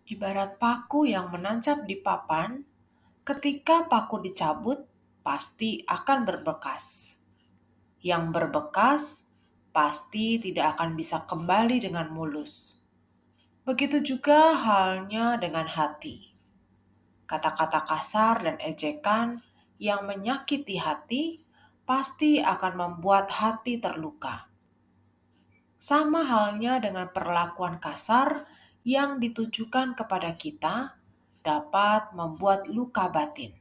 Ibarat paku yang menancap di papan, ketika paku dicabut, pasti akan berbekas. Yang berbekas pasti tidak akan bisa kembali dengan mulus. Begitu juga halnya dengan hati. Kata-kata kasar dan ejekan yang menyakiti hati pasti akan membuat hati terluka. Sama halnya dengan perlakuan kasar yang ditujukan kepada kita dapat membuat luka batin.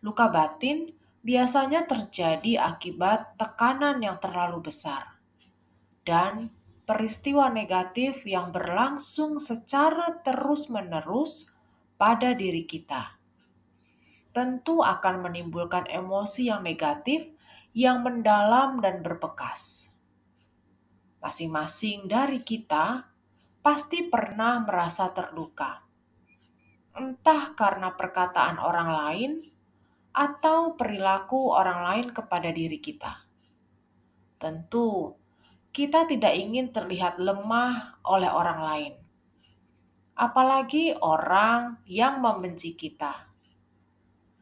Luka batin biasanya terjadi akibat tekanan yang terlalu besar dan peristiwa negatif yang berlangsung secara terus-menerus pada diri kita. Tentu akan menimbulkan emosi yang negatif yang mendalam dan berbekas. Masing-masing dari kita pasti pernah merasa terluka, entah karena perkataan orang lain atau perilaku orang lain kepada diri kita. Tentu, kita tidak ingin terlihat lemah oleh orang lain, apalagi orang yang membenci kita,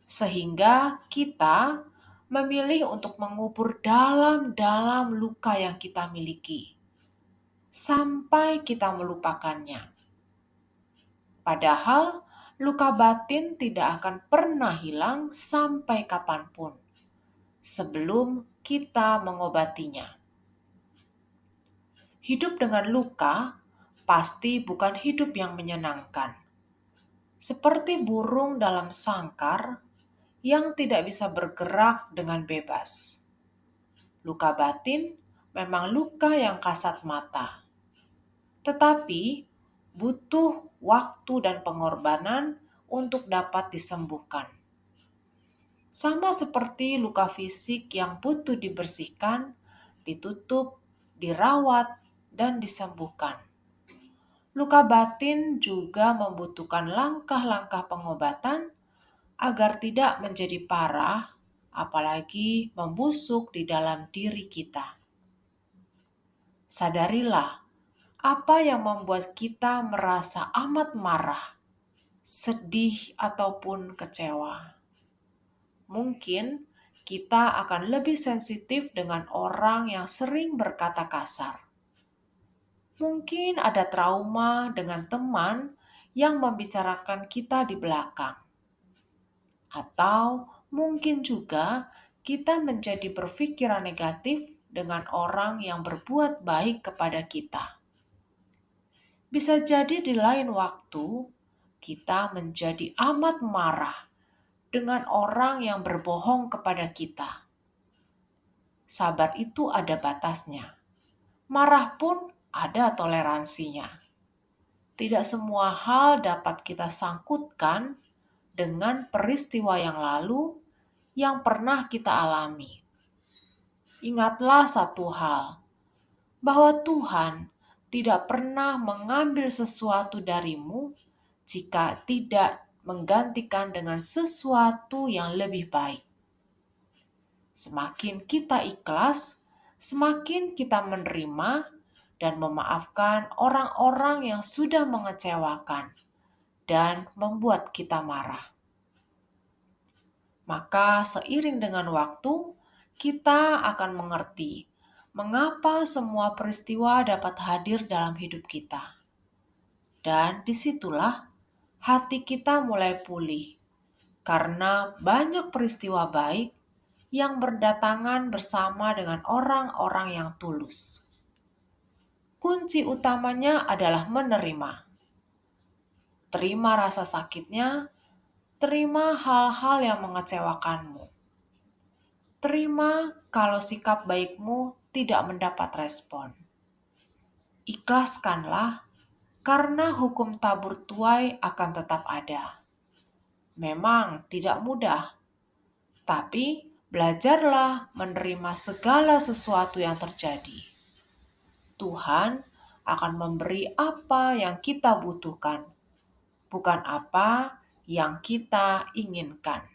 sehingga kita memilih untuk mengubur dalam-dalam luka yang kita miliki sampai kita melupakannya. Padahal luka batin tidak akan pernah hilang sampai kapanpun sebelum kita mengobatinya. Hidup dengan luka pasti bukan hidup yang menyenangkan. Seperti burung dalam sangkar yang tidak bisa bergerak dengan bebas. Luka batin memang luka yang kasat mata, tetapi butuh waktu dan pengorbanan untuk dapat disembuhkan. Sama seperti luka fisik yang butuh dibersihkan, ditutup, dirawat, dan disembuhkan. Luka batin juga membutuhkan langkah-langkah pengobatan agar tidak menjadi parah, apalagi membusuk di dalam diri kita. Sadarilah apa yang membuat kita merasa amat marah, sedih, ataupun kecewa. Mungkin kita akan lebih sensitif dengan orang yang sering berkata kasar. Mungkin ada trauma dengan teman yang membicarakan kita di belakang. Atau mungkin juga kita menjadi berpikiran negatif dengan orang yang berbuat baik kepada kita. Bisa jadi di lain waktu kita menjadi amat marah dengan orang yang berbohong kepada kita. Sabar itu ada batasnya. Marah pun ada toleransinya. Tidak semua hal dapat kita sangkutkan dengan peristiwa yang lalu yang pernah kita alami. Ingatlah satu hal, bahwa Tuhan tidak pernah mengambil sesuatu darimu jika tidak menggantikan dengan sesuatu yang lebih baik. Semakin kita ikhlas, semakin kita menerima dan memaafkan orang-orang yang sudah mengecewakan dan membuat kita marah. Maka seiring dengan waktu, kita akan mengerti mengapa semua peristiwa dapat hadir dalam hidup kita. Dan disitulah hati kita mulai pulih, karena banyak peristiwa baik yang berdatangan bersama dengan orang-orang yang tulus. Kunci utamanya adalah menerima. Terima rasa sakitnya, terima hal-hal yang mengecewakanmu. Terima kalau sikap baikmu tidak mendapat respon. Ikhlaskanlah, karena hukum tabur tuai akan tetap ada. Memang tidak mudah, tapi belajarlah menerima segala sesuatu yang terjadi. Tuhan akan memberi apa yang kita butuhkan, bukan apa yang kita inginkan.